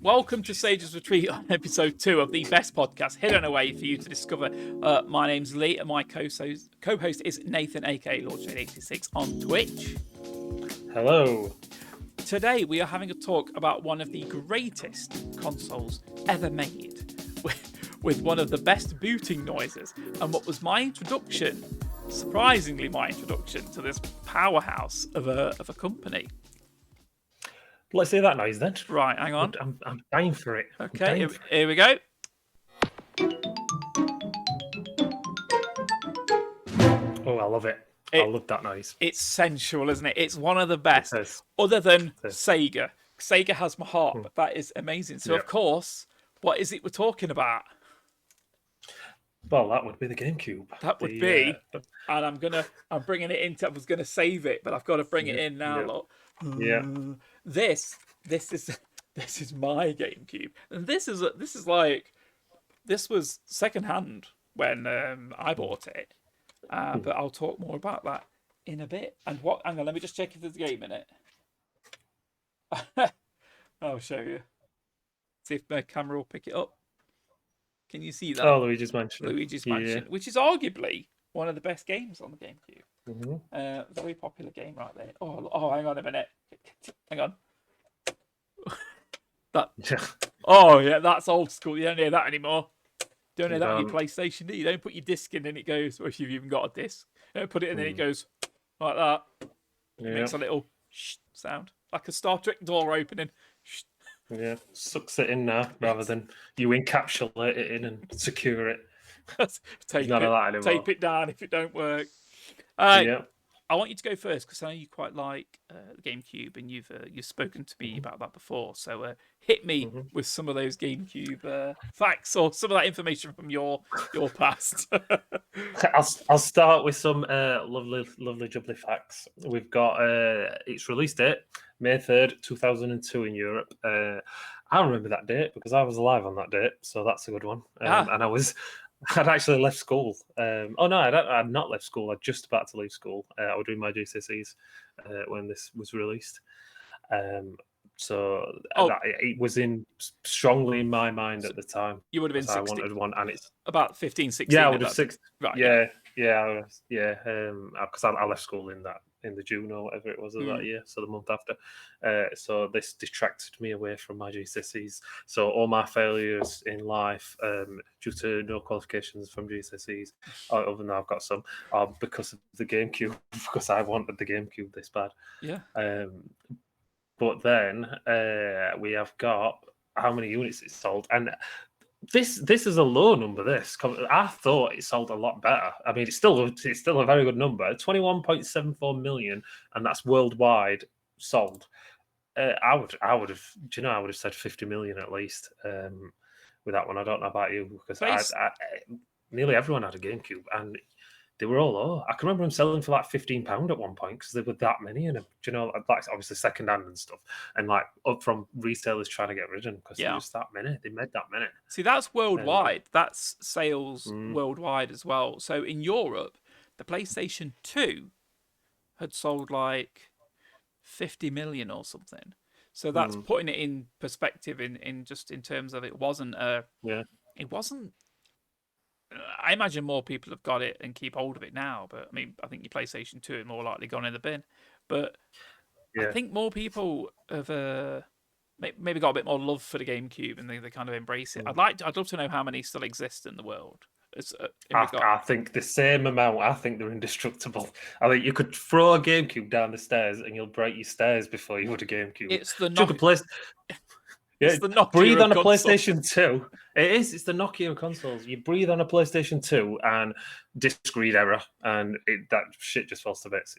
Welcome to Sage's Retreat on episode 2 of the best podcast hidden away for you to discover. My name's Lee and my co-host is Nathan, aka LordShade86 on Twitch. Hello. Today we are having a talk about one of the greatest consoles ever made, with one of the best booting noises, and what was my introduction, surprisingly my introduction to this powerhouse of a company. Let's hear that noise then. Right, hang on. I'm dying for it. Okay, here we go. Oh, I love it. I love that noise. It's sensual, isn't it? It's one of the best, other than Sega. Sega has my heart, but that is amazing. So, of course, what is it we're talking about? Well, that would be the Gamecube. That would be, and I'm bringing it into. I was gonna save it, but I've got to bring it in now. Look, this is my GameCube, and this was secondhand when I bought it. But I'll talk more about that in a bit. And hang on, let me just check if there's a game in it. I'll show you. See if my camera will pick it up. Can you see that? Oh, Luigi's Mansion. Which is arguably one of the best games on the GameCube. Mm-hmm. Very popular game right there. Oh, hang on a minute. Hang on. Oh, yeah, that's old school. You don't hear that anymore. Don't hear that on your PlayStation, do you? Don't put your disc in and it goes, or if you've even got a disc. You don't put it in and it goes like that. It makes a little sound. Like a Star Trek door opening. Yeah, sucks it in now rather than you encapsulate it in and secure it. Tape it down if it don't work. I want you to go first because I know you quite like the GameCube and you've spoken to me about that before. So hit me with some of those GameCube facts or some of that information from your past. I'll start with some lovely jubbly facts. We've got its release date, May 3rd, 2002 in Europe. I remember that date because I was alive on that date, so that's a good one. And I'd actually left school. I'd not left school. I'd just about to leave school. I was doing my GCSEs when this was released. It was strongly in my mind at the time. You would have been 16. I wanted one, and it's about 15, 16. Yeah, I would have 6. Right. Yeah. Because I left school in the June or whatever it was of that year, so the month after. So this detracted me away from my GCSEs. So all my failures in life, due to no qualifications from GCSEs, other than I've got some, are because of the GameCube. Because I wanted the GameCube this bad. Yeah. But then we have got how many units it sold, and this is a low number. I thought it sold a lot better. I mean, it's still a very good number, 21.74 million, and that's worldwide sold. I would have said 50 million at least with that one. I don't know about you because nearly everyone had a GameCube and they were all low. I can remember them selling for like £15 at one point because there were that many, and like obviously second hand and stuff, and like up from retailers trying to get rid of them because there was that many. They made that many. See, that's worldwide. That's sales worldwide as well. So in Europe, the PlayStation 2 had sold like 50 million or something. So that's putting it in perspective in terms of it wasn't it wasn't. I imagine more people have got it and keep hold of it now, but I mean, I think your PlayStation 2 are more likely gone in the bin. But I think more people have maybe got a bit more love for the GameCube and they kind of embrace it. I'd love to know how many still exist in the world. I think the same amount. I think they're indestructible. I think you could throw a GameCube down the stairs and you'll break your stairs before you would a GameCube. It's the It's the Nokia breathe on a PlayStation 2. It is. It's the Nokia consoles. You breathe on a PlayStation 2 and disk read error, and that shit just falls to bits.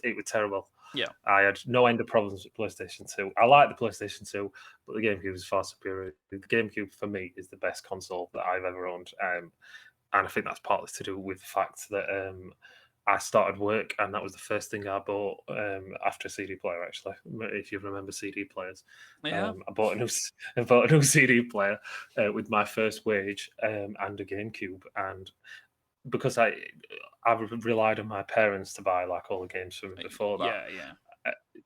It was terrible. Yeah. I had no end of problems with PlayStation 2. I like the PlayStation 2, but the GameCube is far superior. The GameCube, for me, is the best console that I've ever owned. And I think that's partly to do with the fact that I started work, and that was the first thing I bought after a CD player. Actually, if you remember CD players, I bought a new CD player with my first wage and a GameCube, and because I relied on my parents to buy like all the games for me before that.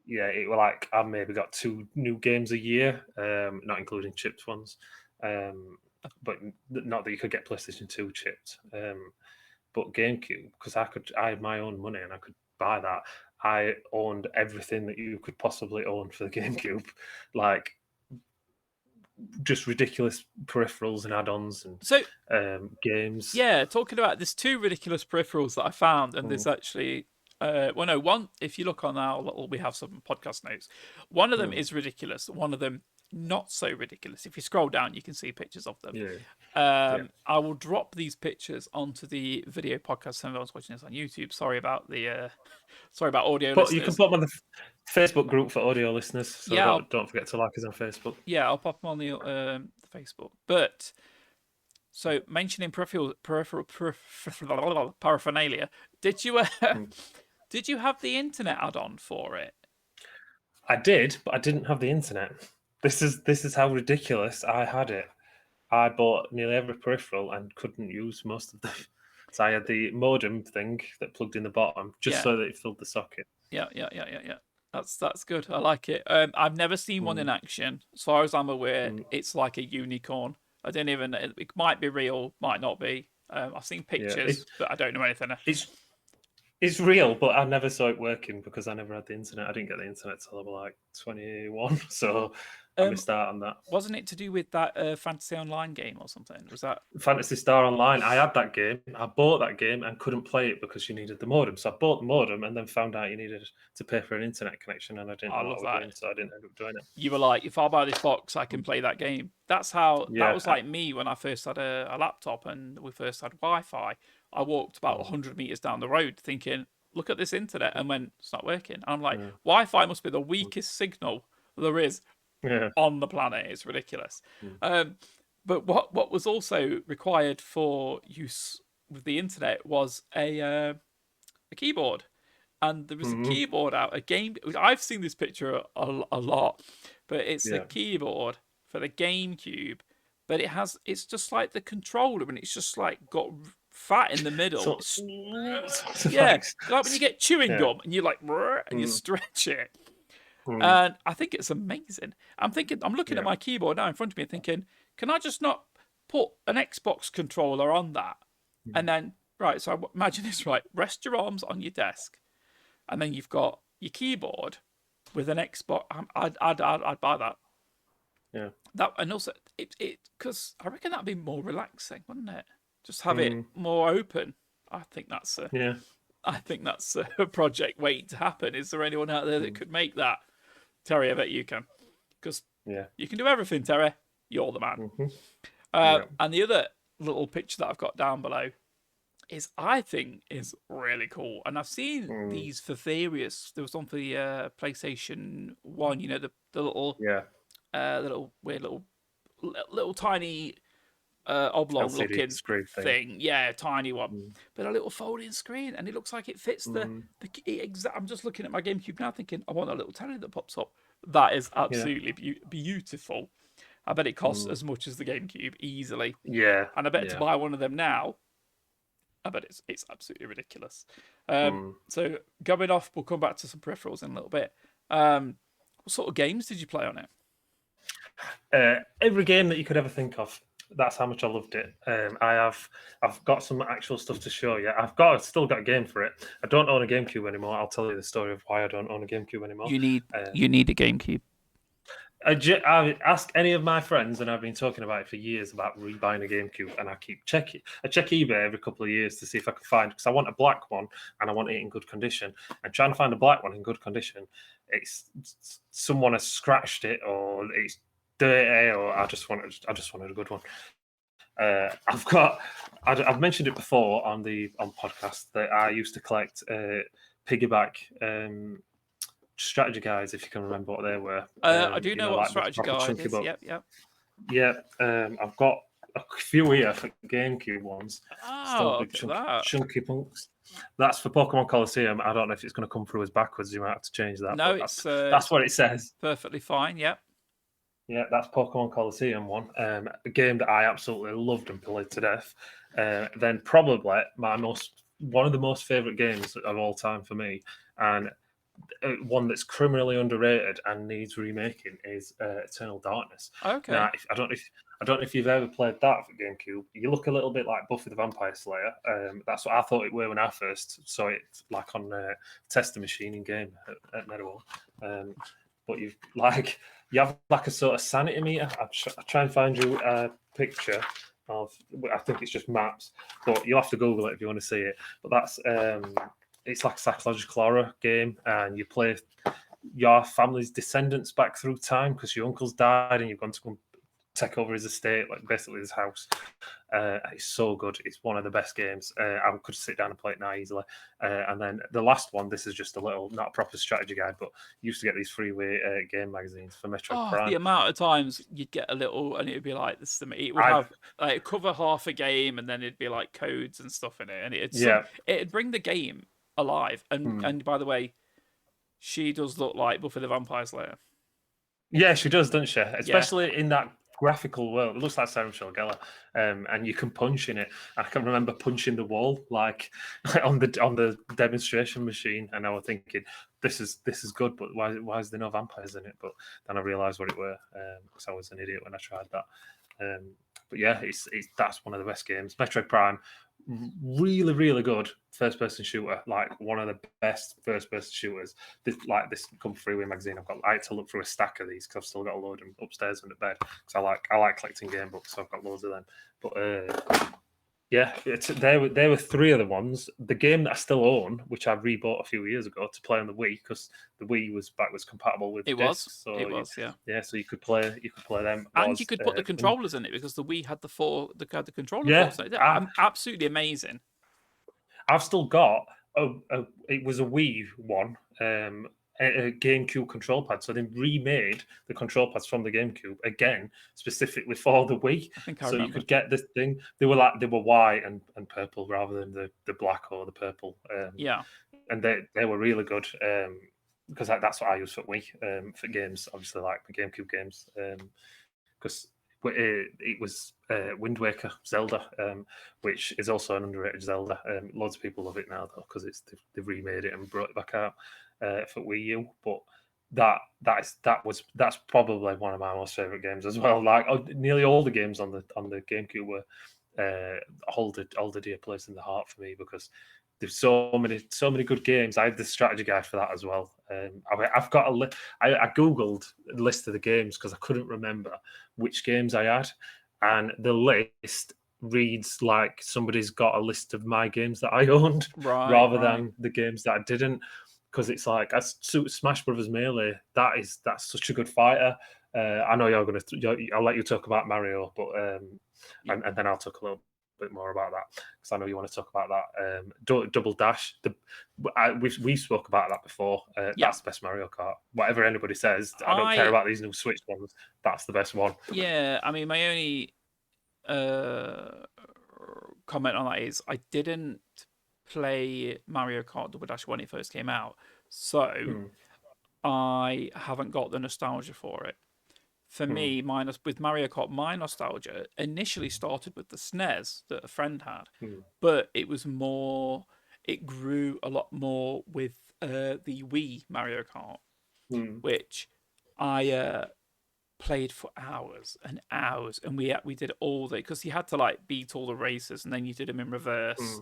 yeah, it were like I maybe got 2 new games a year, not including chipped ones. But not that you could get PlayStation 2 chipped. But GameCube, because I had my own money and I could buy that. I owned everything that you could possibly own for the GameCube, like just ridiculous peripherals and add-ons and So games. yeah, talking about there's 2 ridiculous peripherals that I found, and there's actually well, no, one. If you look on our little, we have some podcast notes. One of them is ridiculous. One of them not so ridiculous. If you scroll down, you can see pictures of them. Yeah. I will drop these pictures onto the video podcast. If anyone's watching this on YouTube, sorry about the sorry about audio But listeners. you can put them on the Facebook group for audio listeners. So Yeah, don't forget to like us on Facebook. yeah, I'll pop them on the Facebook. But so mentioning peripheral paraphernalia, did you did you have the internet add-on for it? I did, but I didn't have the internet. This is how ridiculous I had it. I bought nearly every peripheral and couldn't use most of them. So I had the modem thing that plugged in the bottom just so that it filled the socket. Yeah. That's good. I like it. I've never seen one in action. As far as I'm aware, it's like a unicorn. I don't even. It might be real, might not be. I've seen pictures, but I don't know anything. It's real, but I never saw it working because I never had the internet. I didn't get the internet till I was like 21, so I missed out on that. Wasn't it to do with that Fantasy Online game or something? Was that Fantasy Star Online? I had that game. I bought that game and couldn't play it because you needed the modem. So I bought the modem and then found out you needed to pay for an internet connection, and I didn't know what I was doing, so I didn't end up doing it. You were like, if I buy this box, I can play that game. That's how that was like me when I first had a laptop and we first had Wi-Fi. I walked about 100 meters down the road thinking, look at this internet, and went, it's not working. And I'm like, Wi-Fi must be the weakest signal there is on the planet. It's ridiculous. But what was also required for use with the internet was a keyboard. And there was a keyboard out, a game. I've seen this picture a lot, but it's a keyboard for the GameCube. But it's just like the controller, and it's just like got fat in the middle. Like when you get chewing gum and you like and you stretch it. And I think it's amazing. I'm looking at my keyboard now in front of me and thinking, can I just not put an Xbox controller on that? And then, right, so imagine this, right? Rest your arms on your desk, and then you've got your keyboard with an Xbox. I'd buy that. Yeah. That, and also it because I reckon that'd be more relaxing, wouldn't it? Just have it more open. I think that's a project waiting to happen. Is there anyone out there that could make that? Terry, I bet you can, because you can do everything, Terry. You're the man. And the other little picture that I've got down below I think is really cool, and I've seen these for various. There was one for the PlayStation 1. You know, the little little weird little tiny oblong LCD looking screen thing. Yeah, tiny one, but a little folding screen, and it looks like it fits the exact. I'm just looking at my GameCube now, thinking I want a little telly that pops up. That is absolutely beautiful. I bet it costs as much as the GameCube easily. Yeah, and I bet to buy one of them now, I bet it's absolutely ridiculous. So going off, we'll come back to some peripherals in a little bit. What sort of games did you play on it? Every game that you could ever think of. That's how much I loved it. I've got some actual stuff to show you. I've still got a game for it. I don't own a GameCube anymore. I'll tell you the story of why I don't own a GameCube anymore. You need a GameCube. I ask any of my friends, and I've been talking about it for years about rebuying a GameCube, and I keep checking. I check eBay every couple of years to see if I can find, because I want a black one and I want it in good condition. And trying to find a black one in good condition, it's someone has scratched it, or it's dirty, or I just wanted a good one. I've mentioned it before on podcast that I used to collect piggyback strategy guides, if you can remember what they were. I do know what strategy guide is. Yep. I've got a few here for GameCube ones. Oh, chunky punks. That's for Pokemon Coliseum. I don't know if it's going to come through as backwards. You might have to change that. No, that's what it says. Perfectly fine. Yep. Yeah, that's Pokemon Coliseum one. A game that I absolutely loved and played to death. Then probably one of the most favorite games of all time for me, and one that's criminally underrated and needs remaking is Eternal Darkness. Okay. Now, I don't know if you've ever played that for GameCube. You look a little bit like Buffy the Vampire Slayer. That's what I thought it were when I first saw it, like on Tester Machine in game at Metroid. But you have like a sort of sanity meter. I'll try and find you a picture of. I think it's just maps, but you'll have to Google it if you want to see it. But that's it's like a psychological horror game, and you play your family's descendants back through time because your uncle's died and you've gone to go take over his estate, like basically his house. It's so good. It's one of the best games. I could sit down and play it now easily. And then the last one, this is just a little, not a proper strategy guide, but you used to get these freeway game magazines for Metroid Prime. The amount of times you'd get a little, and it'd be like this. It would have like cover half a game, and then it'd be like codes and stuff in it, and it'd bring the game alive. And by the way, she does look like Buffy the Vampire Slayer. Yeah, she does, doesn't she? Especially in that graphical world. It looks like Sarah Michelle Gellar, and you can punch in it. I can remember punching the wall like on the demonstration machine, and I was thinking, this is good, but why is there no vampires in it? But then I realised what it were, because I was an idiot when I tried that. But yeah, that's one of the best games. Metroid Prime, really good first person shooter, like one of the best first person shooters. This come freeway magazine. I had to look through a stack of these because I've still got a load of them upstairs under bed because I like collecting game books, so I've got loads of them. But yeah, there were three of the ones. The game that I still own, which I rebought a few years ago to play on the Wii because the Wii was compatible with discs. So it was, yeah. So you could play them, and you could put the controllers in it because the Wii had the controller ports. Absolutely amazing. I've still got it was a Wii one, a GameCube control pad. So they remade the control pads from the GameCube again, specifically for the Wii. So you could get this thing. They were white and purple rather than the black or the purple. And they were really good because that's what I use for Wii for games. Obviously, like the GameCube games, because it was Wind Waker Zelda, which is also an underrated Zelda. Loads of people love it now though because they've remade it and brought it back out for Wii U. But that's probably one of my most favorite games as well. Like nearly all the games on the GameCube were hold a dear place in the heart for me because there's so many good games. I had the strategy guide for that as well. I've got I googled a list of the games because I couldn't remember which games I had, and the list reads like somebody's got a list of my games that I owned rather than the games that I didn't. Because it's like Smash Brothers Melee. That's such a good fighter. I know you're gonna. I'll let you talk about Mario, but and then I'll talk a little bit more about that because I know you want to talk about that. Double Dash. We spoke about that before. That's the best Mario Kart. Whatever anybody says, I don't care about these new Switch ones. That's the best one. Yeah, I mean, my only comment on that is I didn't play Mario Kart Double Dash when it first came out, so I haven't got the nostalgia for it. For me, with Mario Kart, my nostalgia initially started with the SNES that a friend had, but it was more. It grew a lot more with the Wii Mario Kart, which I played for hours and hours, and we did all the because you had to like beat all the races, and then you did them in reverse,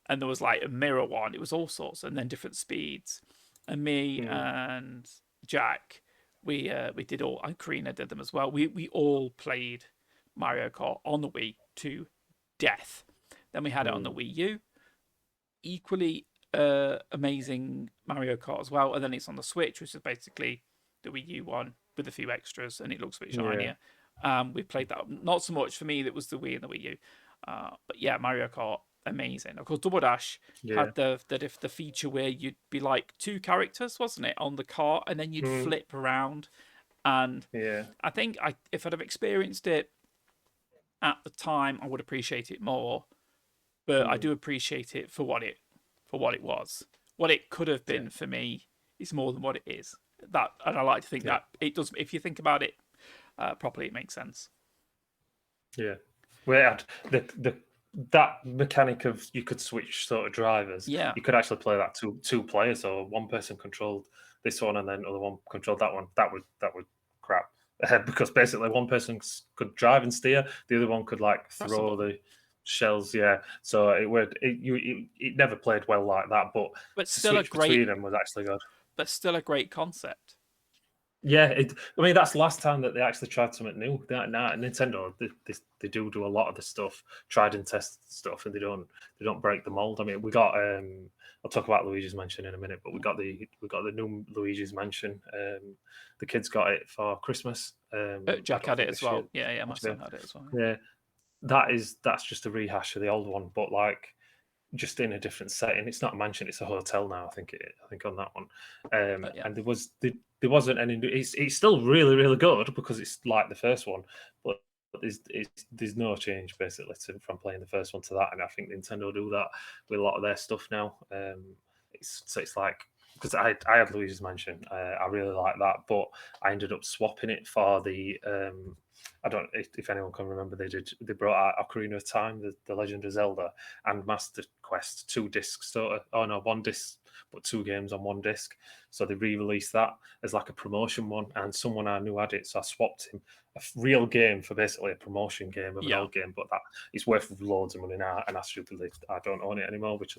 and there was like a mirror one. It was all sorts, and then different speeds. And me and Jack. We did all, and Karina did them as well. We all played Mario Kart on the Wii to death. Then we had it on the Wii U. Equally amazing Mario Kart as well. And then it's on the Switch, which is basically the Wii U one with a few extras, and it looks a bit shinier. We played that. Not so much for me, that was the Wii and the Wii U. But yeah, Mario Kart, amazing. Of course, Double Dash had the feature where you'd be like two characters, wasn't it, on the cart, and then you'd flip around. And I think if I'd have experienced it at the time, I would appreciate it more. But I do appreciate it for what it was. What it could have been for me is more than what it is. And I like to think that it does. If you think about it properly, it makes sense. Yeah, we had the that mechanic of you could switch sort of drivers. Yeah, You could actually play that two players, so one person controlled this one and then other one controlled that one. That would crap. Because basically one person could drive and steer, the other one could like press a throw button. the shells. Yeah, so it never played well like that, but But to still a switch between great, them was actually good. but still a great concept. Yeah, I mean that's the last time that they actually tried something new. Now Nintendo, they do a lot of the stuff, tried and tested stuff, and they don't break the mold. I mean, we got I'll talk about Luigi's Mansion in a minute, but we got the new Luigi's Mansion. The kids got it for Christmas. I Jack don't had it think as this year. well. Yeah, yeah, my Yeah, son had it as well. yeah, that's just a rehash of the old one, but like just in a different setting. It's not a mansion; it's a hotel now. I think on that one, Yeah, and there wasn't any. It's still really really good because it's like the first one, but there's no change basically from playing the first one to that. And I think Nintendo do that with a lot of their stuff now. It's like because I had Luigi's Mansion, I really like that, but I ended up swapping it for the. I don't if anyone can remember they brought out Ocarina of Time, the Legend of Zelda, and Master Quest, 2 discs. So, oh no, 1 disc, but 2 games on 1 disc. So they re-released that as like a promotion one, and someone I knew had it, so I swapped him a real game for basically a promotion game of an yeah, old game, but that it's worth loads of money now, and I don't own it anymore, which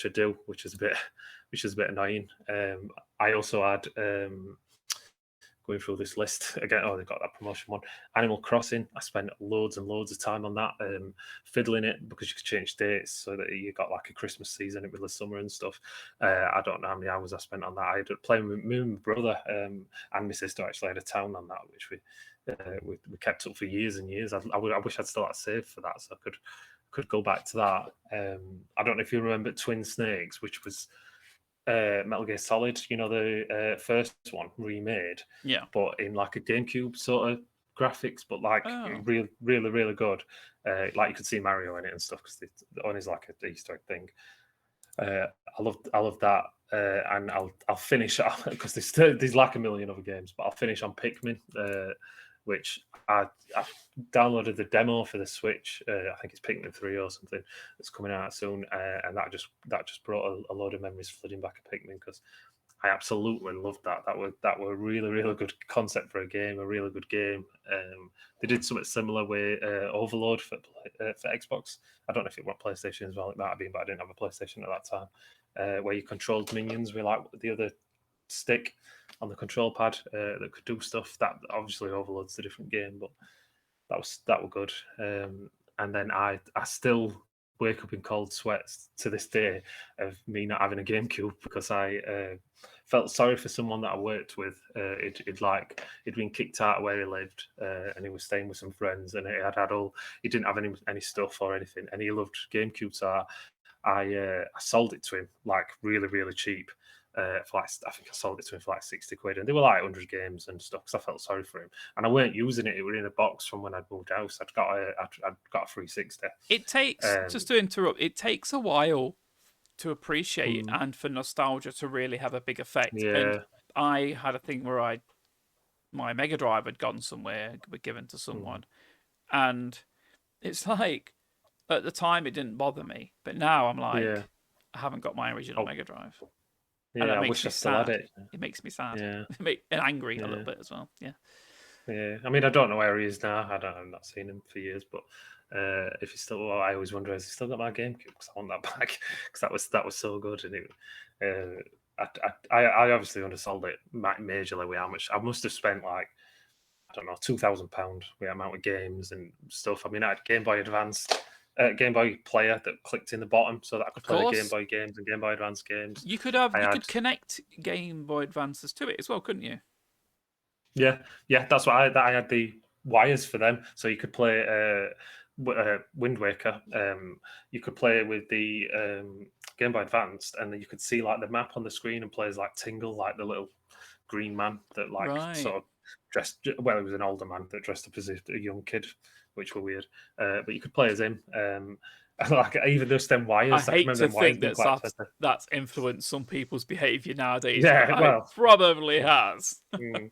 I do, which is a bit annoying. I also had going through this list again. Oh, they've got that promotion one. Animal Crossing. I spent loads and loads of time on that, fiddling it because you could change dates so that you got like a Christmas season with the summer and stuff. I don't know how many hours I spent on that. I had playing with me and my brother and my sister actually had a town on that, which we kept up for years and years. I wish I'd still had saved for that, so I could go back to that. I don't know if you remember Twin Snakes, which was Metal Gear Solid, the first one remade, yeah. but in like a GameCube sort of graphics, but like Oh, really, really, really good. Like you could see Mario in it and stuff because the one is like an Easter egg thing. I love that, and I'll finish because there's like a million other games, but I'll finish on Pikmin, which I downloaded the demo for the Switch. I think it's Pikmin 3 or something that's coming out soon, and that just brought a load of memories flooding back of Pikmin because I absolutely loved that. That were really really good concept for a game, a really good game. They did something similar with Overload for Xbox. I don't know if it went PlayStation as well. It might have been, but I didn't have a PlayStation at that time. Where you controlled minions with like the other stick on the control pad that could do stuff. That obviously Overload's a different game, but that were good. And then I still wake up in cold sweats to this day of me not having a GameCube because I felt sorry for someone that I worked with. He'd been kicked out of where he lived, and he was staying with some friends, and he didn't have any stuff or anything, and he loved GameCube, so I sold it to him like really really cheap. For like, I think I sold it to him for like 60 quid, and they were like 100 games and stuff because I felt sorry for him. And I weren't using it; it was in a box from when I'd moved house. I'd got a 360. it takes, Um, just to interrupt, it takes a while to appreciate it mm, and for nostalgia to really have a big effect. And yeah, I had a thing where my Mega Drive had gone somewhere, were given to mm, someone, and it's like at the time it didn't bother me, but now I'm yeah, like, I haven't got my original oh, Mega Drive, and yeah. that I makes wish I me still had sad. it. It makes me sad, Yeah, and angry a little yeah. bit as well. Yeah, Yeah, I mean, I don't know where he is now. I've not seen him for years, but if he's still, well, I always wonder has he still got my GameCube because I want that back because that was so good and I obviously undersold it majorly with how much I must have spent like I don't know £2,000 with the amount of games and stuff. I mean, I had Game Boy Advance. Game Boy player that clicked in the bottom so that I could of play the Game course. Boy games and Game Boy Advance games. I You had could connect Game Boy Advances to it as well, couldn't you? Yeah, yeah, that's what I had the wires for them, so you could play Wind Waker. You could play with the Game Boy Advanced, and then you could see like the map on the screen and players like Tingle, like the little green man that like Right. sort of dressed. Well, he was an older man that dressed up as a young kid, which were weird. But you could play as him. And like even just them I wires, I can hate remember to them wires think being quite expensive. that's influenced some people's behaviour nowadays, but Yeah, I well, probably has. mm,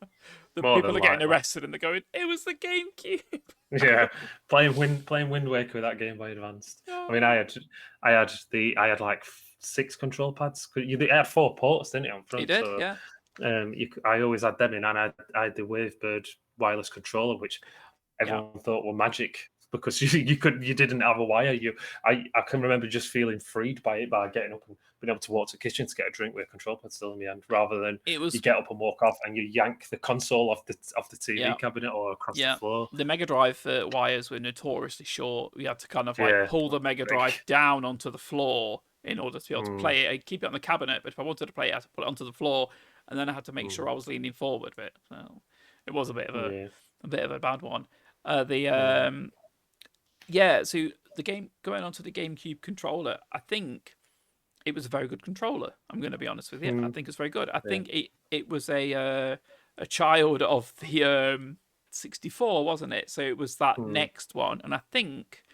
the More than people are getting likely. arrested and they're going, "It was the GameCube." Yeah, playing Wind Waker with that Game Boy Advanced. I mean, Oh. I had like 6 control pads. It had 4 ports, didn't it, on It front? did, So yeah. I always had them in, and I had the Wavebird wireless controller, which Yeah. everyone thought were magic because you didn't have a wire. I can remember just feeling freed by it, by getting up and being able to walk to the kitchen to get a drink with a control pad still in my hand, rather than It you was, get up and walk off and you yank the console off the yeah. TV cabinet or across the Yeah. floor. The Mega Drive wires were notoriously short. We had to kind of like Yeah, pull the Mega Drive big. down onto the floor in order to be able to Mm, play it. I'd keep it on the cabinet, but if I wanted to play it, I had to put it onto the floor, and then I had to make sure mm, I was leaning forward with it. So it was yeah, a bit of a bad one. The mm, Yeah, so the game, going on to the GameCube controller, I think it was a very good controller. I'm going to be honest with you. I mm, think it's very good. I yeah, think it was a child of the 64, wasn't it? So it was that mm, next one, and I think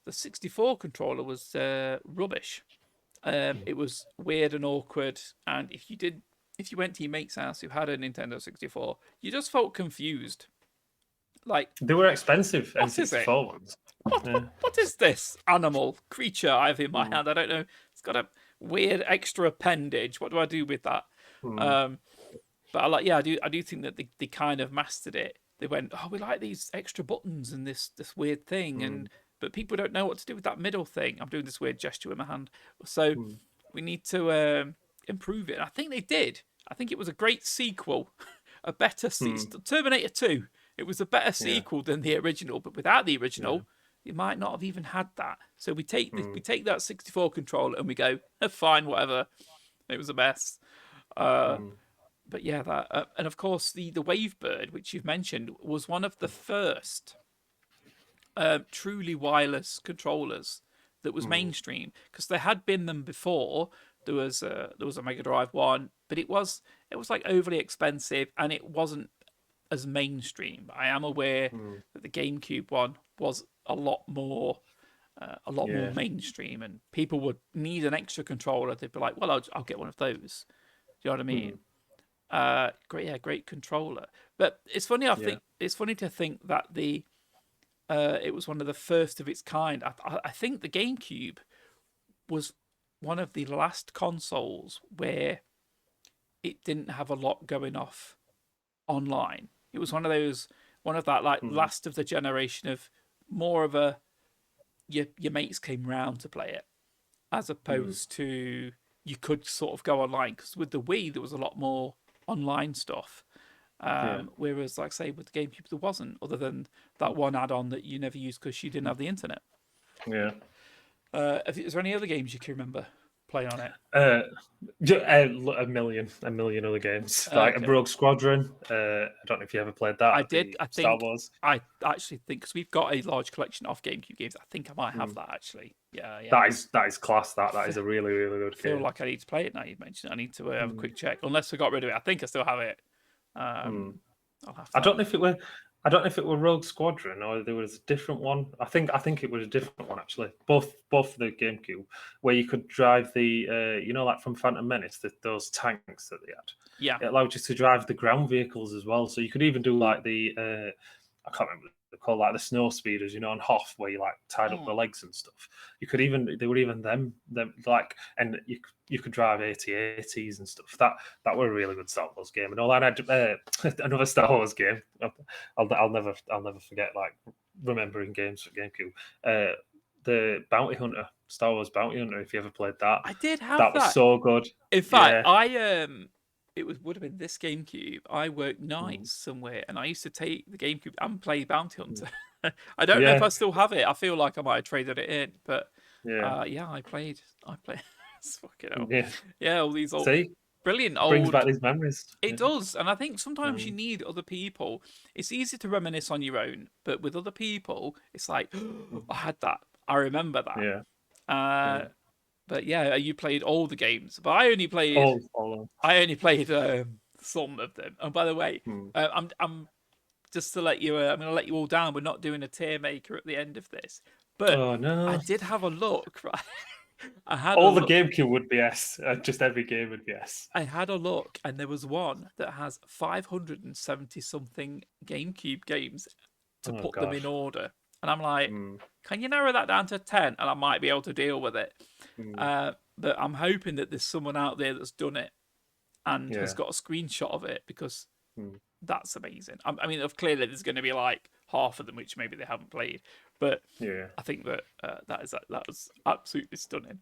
the 64 controller was rubbish. It was weird and awkward, and if you went to your mate's house who had a Nintendo 64, you just felt confused. Like, they were expensive what is it? N64 ones. Yeah. What is this animal creature I have in my Mm, hand? I don't know. It's got a weird extra appendage. What do I do with that? mm, Um, but I do think that they kind of mastered it. They went, oh, we like these extra buttons and this weird thing, mm, but people don't know what to do with that middle thing. I'm doing this weird gesture with my hand, so mm, we need to improve it. And I think they did. I think it was a great sequel, a better mm, Terminator 2. It was a better yeah, sequel than the original, but without the yeah, original, you might not have even had that. So we mm, take that 64 controller and we go, fine, whatever. It was a mess. Uh, mm, but yeah, that and of course the Wavebird, which you've mentioned, was one of the first truly wireless controllers that was mm, mainstream, because there had been them before. There was a Mega Drive one, but it was like overly expensive and it wasn't as mainstream. I am aware mm, that the GameCube one was a lot more yeah, mainstream, and people would need an extra controller. They'd be like, "Well, I'll get one of those." Do you know what I mean? mm, Great controller. But it's funny. I yeah, think it's funny to think that it was one of the first of its kind. I think the GameCube was one of the last consoles where it didn't have a lot going off online. It was one of that like mm, last of the generation of more of a your mates came round to play it, as mm, opposed to you could sort of go online, because with the Wii there was a lot more online stuff. yeah, Whereas, like say, with the GameCube, there wasn't, other than that one add-on that you never used because you didn't have the internet. yeah. Is there any other games you can remember playing on it? Uh, a million other games like Okay, Rogue Squadron. I don't know if you ever played I that, did. the I Star think Wars. I actually think, because we've got a large collection of GameCube games. I think I might have Mm. that actually. Yeah. That is class. That is a really good Feel game. like I need to play it now. You mentioned it. I need to have a Mm, quick check. Unless I got rid of it, I think I still have it. mm. I'll have I to have don't a know if it were. I don't know if it were Rogue Squadron or there was a different one. I think it was a different one actually. Both the GameCube, where you could drive the like from Phantom Menace, those tanks that they had. yeah. It allowed you to drive the ground vehicles as well. So you could even do like the I can't remember what they're called, like the snow speeders, on Hoth, where you like tied up the Mm. legs and stuff. You could even they were even them like, and you could drive AT-ATs and stuff. That were a really good Star Wars game. And all I had another Star Wars game. I'll never forget, like, remembering games for GameCube. The Bounty Hunter, Star Wars Bounty Hunter. If you ever played that, I did have that was that. so good. In fact, Yeah. it would have been this GameCube. I worked Mm. nights somewhere, and I used to take the GameCube and play Bounty Mm. Hunter. I don't know if Yeah. I still have it. I feel like I might have traded it in, but Yeah. yeah, I played. It's fucking hell. Yeah. Yeah, all these old, See, brilliant brings old. back these memories. It Yeah. does, and I think sometimes you Mm. need other people. It's easy to reminisce on your own, but with other people, it's like, Mm. I had that. I remember that. Yeah. Uh, Yeah. but yeah, you played all the games, but I only played. All on. I only played some of them. And by the way, Mm. I'm just to let you. I'm going to let you all down. We're not doing a tier maker at the end of this, but Oh I no. did have a look. Right, I had a All the look. GameCube would be S. Just every game would be S. I had a look, and there was one that has 570 something GameCube games to Oh put them in gosh. order, and I'm like, Mm, can you narrow that down to 10, and I might be able to deal with it. mm, But I'm hoping that there's someone out there that's done it and has yeah. got a screenshot of it, because Mm, that's amazing. I mean, clearly there's going to be like half of them which maybe they haven't played, but yeah. I think that that was absolutely stunning.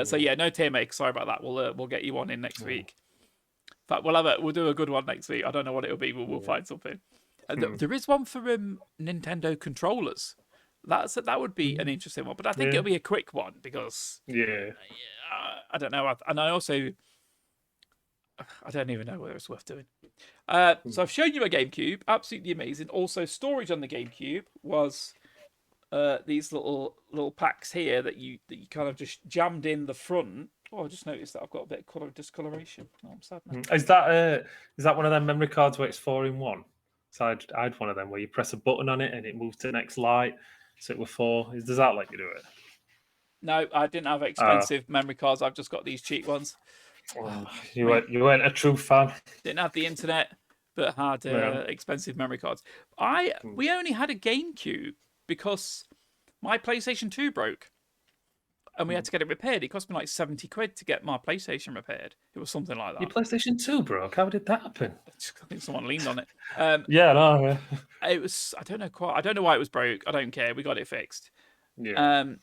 So Mm, yeah, no tier maker. Sorry about that. We'll get you one in next mm, week. In fact, we'll do a good one next week. I don't know what it'll be, but we'll yeah. find something. Mm, There is one for Nintendo controllers. That would be an mm, interesting one, but I think yeah. it'll be a quick one because Yeah. I don't know, and I also I don't even know whether it's worth doing. So Mm, I've shown you a GameCube, absolutely amazing. Also, storage on the GameCube was these little packs here that you kind of just jammed in the front. Oh, I just noticed that I've got a bit of color discoloration. Oh, I'm sad now. Is that one of them memory cards where it's 4-in-1? So I had one of them where you press a button on it and it moves to the next light. So it was 4. Does that let you do it? No, I didn't have Ah, expensive memory cards. I've just got these cheap ones. oh, I mean, you weren't a true fan. didn't have the internet, but had Yeah. expensive memory cards. Mm, We only had a GameCube because my PlayStation 2 broke, and we had mm. to get it repaired. It cost me like 70 quid to get my PlayStation repaired. It was something like Your that. PlayStation 2 broke. How did that happen? I think someone leaned on it. Um, Yeah, no, yeah. it was, I don't know quite. I don't know why it was broke. I don't care. We got it fixed. Yeah. Um,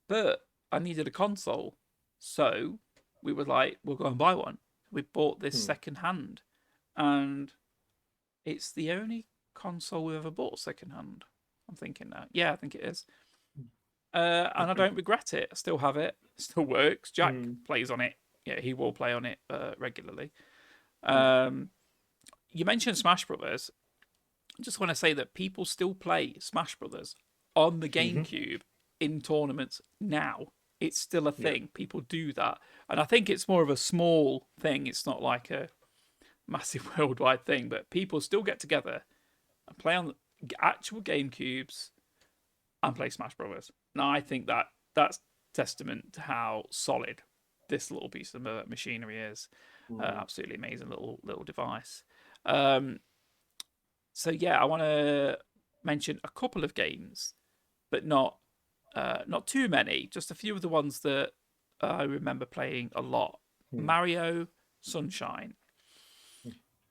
but I needed a console, so we were like, we'll go and buy one. We bought this Hmm. second hand, and it's the only console we've ever bought second hand. I'm thinking now. Yeah, I think it is. And I don't regret it. I still have it. It still works. Jack Mm, plays on it. Yeah, he will play on it regularly. mm, Um, you mentioned Smash Brothers. I just want to say that people still play Smash Brothers on the mhm. GameCube in tournaments now. It's still a Yeah. thing. People do that. And I think it's more of a small thing. It's not like a massive worldwide thing, but people still get together and play on actual GameCubes and play Smash Brothers. And I think that that's testament to how solid this little piece of machinery is. Mm, Absolutely amazing little device. Um, so yeah, I want to mention a couple of games, but not too many. Just a few of the ones that I remember playing a lot. mm, Mario Sunshine.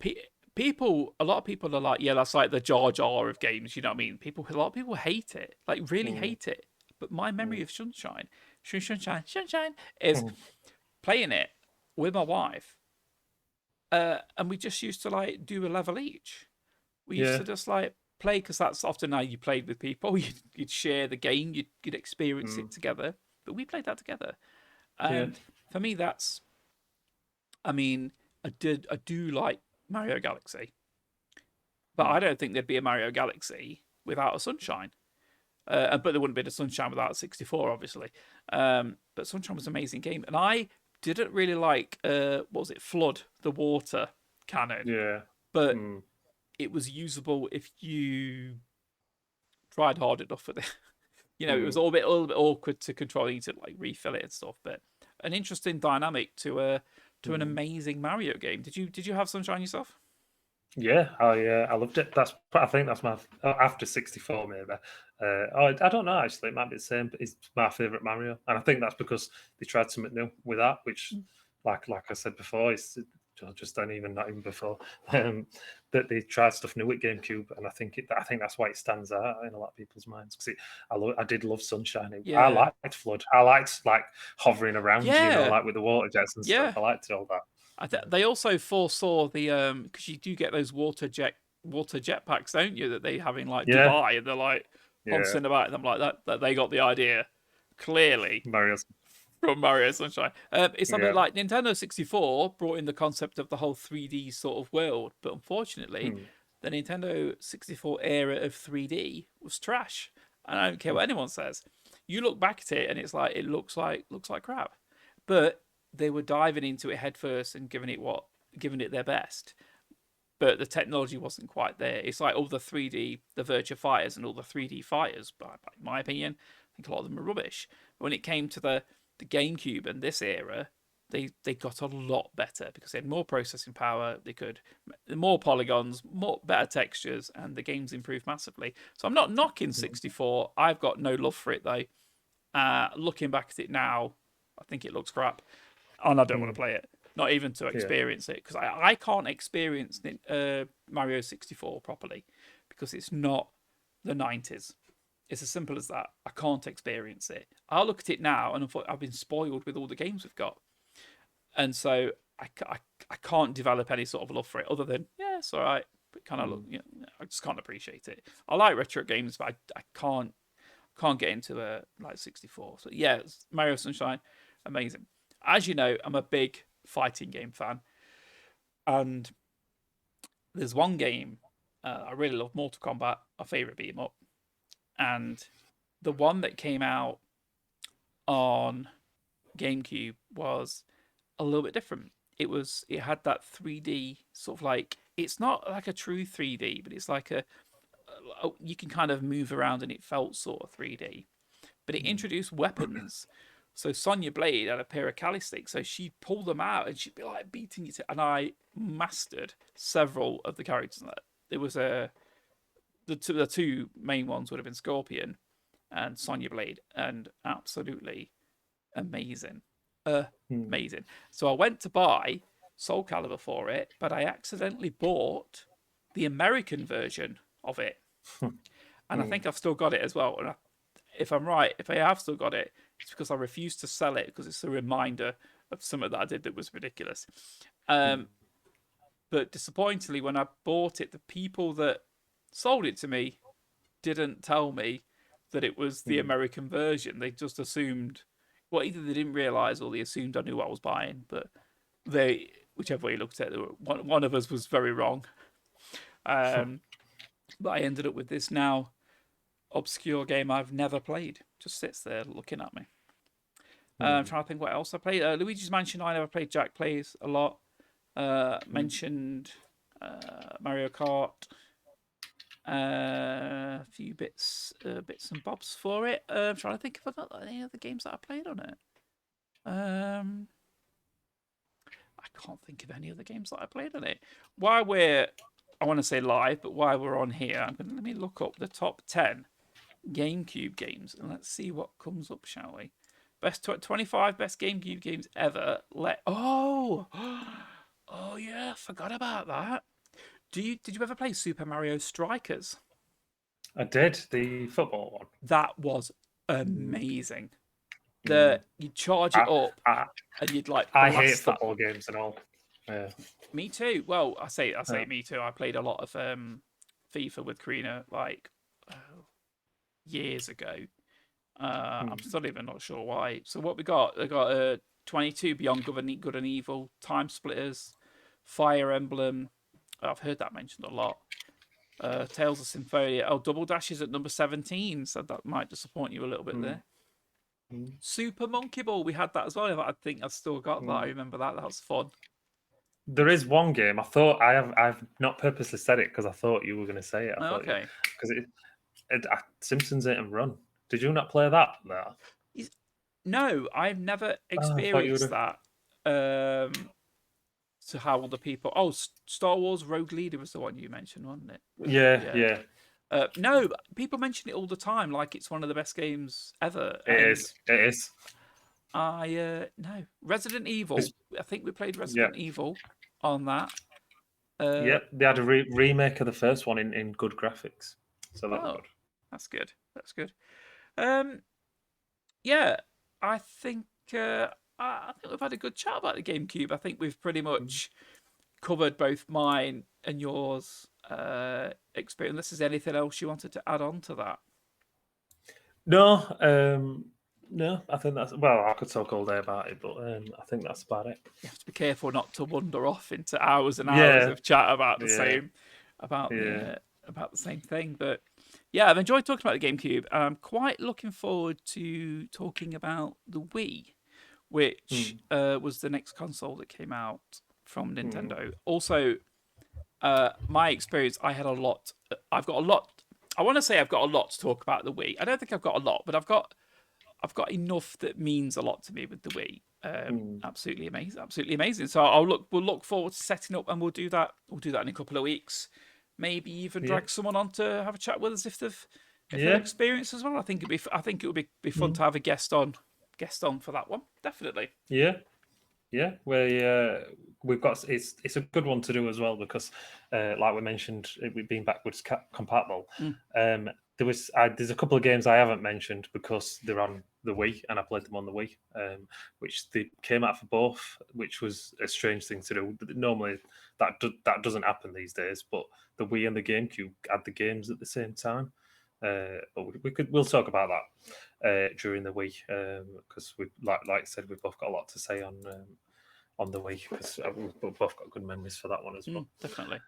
A lot of people are like, yeah, that's like the Jar Jar of games. You know what I mean? A lot of people hate it, like really mm, hate it. But my memory mm, of Sunshine, is mm. playing it with my wife, and we just used to like do a level each. We used Yeah. to just like play, because that's often how you played with people. You'd share the game, you'd experience Mm, it together. But we played that together, yeah. and for me, that's. I mean, I do like Mario Galaxy, but Mm, I don't think there'd be a Mario Galaxy without a Sunshine. But there wouldn't be a Sunshine without a 64, obviously. But Sunshine was an amazing game, and I didn't really like what was it, Flood, the water cannon, yeah. but Mm, it was usable if you tried hard enough with it. It was mm, a little bit awkward to control. You need to like refill it and stuff, but an interesting dynamic to an mm. amazing Mario game. Did you have Sunshine yourself? Yeah, I loved it. I think that's my after 64 maybe. I don't know actually. It might be the same. But it's my favorite Mario, and I think that's because they tried something new with that, which, like I said before, it's just don't even not even before um, that they tried stuff new with GameCube, and I think that's why it stands out in a lot of people's minds because I did love Sunshine. I Yeah, liked Flood. I liked like hovering around, yeah, like with the water jets and stuff. yeah. I liked all that. They also foresaw the because you do get those water jetpacks, don't you? That they have in like Yeah, Dubai, and they're like yeah. honking about them like that. That they got the idea clearly Mario's. from Mario Sunshine. It's something Yeah. like Nintendo 64 brought in the concept of the whole 3D sort of world, but unfortunately, Hmm. the Nintendo 64 era of 3D was trash. And I don't care what anyone says. You look back at it, and it's like it looks like crap. But they were diving into it headfirst and giving it their best. But the technology wasn't quite there. It's like all the 3D, the Virtua Fighters and all the 3D fighters, but in my opinion, I think a lot of them are rubbish. But when it came to the the GameCube and this era, they got a lot better because they had more processing power. They could more polygons, more better textures, and the games improved massively. So I'm not knocking 64. I've got no love for it though. Looking back at it now, I think it looks crap, and I don't want to play it. Not even to experience it, because I can't experience Mario 64 properly because it's not the 90s. It's as simple as that. I can't experience it. I look at it now and I thought I've been spoiled with all the games we've got. And so I can't develop any sort of love for it other than, yeah, it's all right. But kind of look, I just can't appreciate it. I like retro games, but I can't get into a like 64. So yeah, Mario Sunshine, amazing. As you know, I'm a big fighting game fan, and there's one game I really love, Mortal Kombat, my favorite beat 'em up, and the one that came out on GameCube was a little bit different. It had that 3D sort of like, it's not like a true 3D, but it's like you can kind of move around and it felt sort of 3D. But it introduced weapons. So Sonya Blade had a pair of Kali sticks, so she'd pull them out and she'd be like beating it. And I mastered several of the characters in that. It was the two main ones would have been Scorpion and Sonya Blade, and absolutely amazing. Amazing. So I went to buy Soul Calibur for it, but I accidentally bought the American version of it. And I think I've still got it as well. And if I'm right, if I have still got it, it's because I refused to sell it because it's a reminder of something that I did that was ridiculous. But disappointingly, when I bought it, the people that sold it to me didn't tell me that it was the American version. They just assumed, well, either they didn't realize or they assumed I knew what I was buying. But whichever way you looked at it, one of us was very wrong. But I ended up with this now obscure game I've never played. Just sits there looking at me. I'm trying to think what else I played. Luigi's Mansion I never played. Jack plays a lot. Mentioned Mario Kart. A few bits and bobs for it. I'm trying to think if I've got any other games that I played on it. I can't think of any other games that I played on it. I want to say live, but while we're on here, let me look up the top 10 GameCube games and let's see what comes up, shall we? 25 best GameCube games ever. Oh yeah, forgot about that. Did you ever play Super Mario Strikers? I did, the football one. That was amazing. You'd charge it up and you'd like I hate football games and all. Yeah. Me too. Well, I say me too. I played a lot of FIFA with Karina like years ago. I'm still even not sure why. So what we got? They got 22 Beyond Good and Evil, Time Splitters, Fire Emblem. I've heard that mentioned a lot. Tales of Symphonia. Oh, Double Dash is at number 17, so that might disappoint you a little bit there. Super Monkey Ball, we had that as well. I think I've still got that. I remember that. That was fun. There is one game. I thought I've not purposely said it because I thought you were going to say it. Okay. Because Simpsons Hit and Run. Did you not play that? No, I've never experienced that. So how other people? Oh, Star Wars Rogue Leader was the one you mentioned, wasn't it? Yeah. No, people mention it all the time, like it's one of the best games ever. It is. No, Resident Evil. I think we played Resident Evil on that. Yep, they had a remake of the first one in good graphics, so that was good. That's good. Yeah, I think we've had a good chat about the GameCube. I think we've pretty much covered both mine and yours experience. Unless there's anything else you wanted to add on to that. No, I think that's... Well, I could talk all day about it, but I think that's about it. You have to be careful not to wander off into hours and hours of chat about the same... About the same thing. But yeah, I've enjoyed talking about the GameCube. And I'm quite looking forward to talking about the Wii, which was the next console that came out from Nintendo. Also, my experience, I got a lot. I want to say I've got a lot to talk about the Wii. I don't think I've got a lot, but I've got I've got enough that means a lot to me with the Wii. Absolutely amazing. So we'll look forward to setting up, and we'll do that in a couple of weeks. Maybe even drag someone on to have a chat with us if they've experienced as well. I think it would be fun to have a guest on for that one. Definitely. Yeah, we've got it's a good one to do as well because, like we mentioned, it being backwards compatible. There's a couple of games I haven't mentioned because they're on the Wii and I played them on the Wii, which they came out for both, which was a strange thing to do. Normally, that doesn't happen these days, but the Wii and the GameCube had the games at the same time. But we'll talk about that during the Wii because we like I said, we've both got a lot to say on the Wii because we've both got good memories for that one as well. Definitely.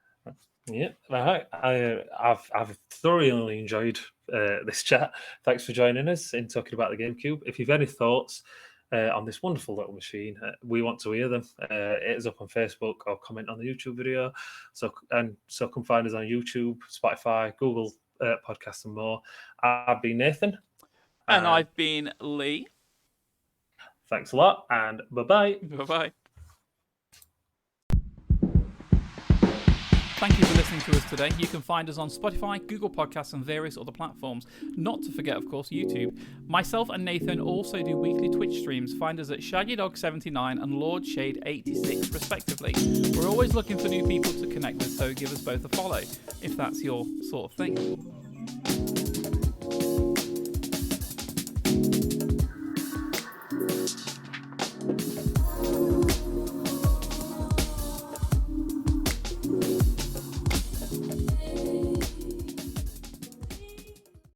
Yeah, I've thoroughly enjoyed this chat. Thanks for joining us in talking about the GameCube. If you've any thoughts on this wonderful little machine, we want to hear them. Hit us up on Facebook or comment on the YouTube video. So come find us on YouTube, Spotify, Google Podcasts, and more. I've been Nathan, and I've been Lee. Thanks a lot, and bye-bye. Bye-bye. Thank you for listening to us today. You can find us on Spotify, Google Podcasts, and various other platforms. Not to forget, of course, YouTube. Myself and Nathan also do weekly Twitch streams. Find us at ShaggyDog79 and LordShade86, respectively. We're always looking for new people to connect with, so give us both a follow, if that's your sort of thing.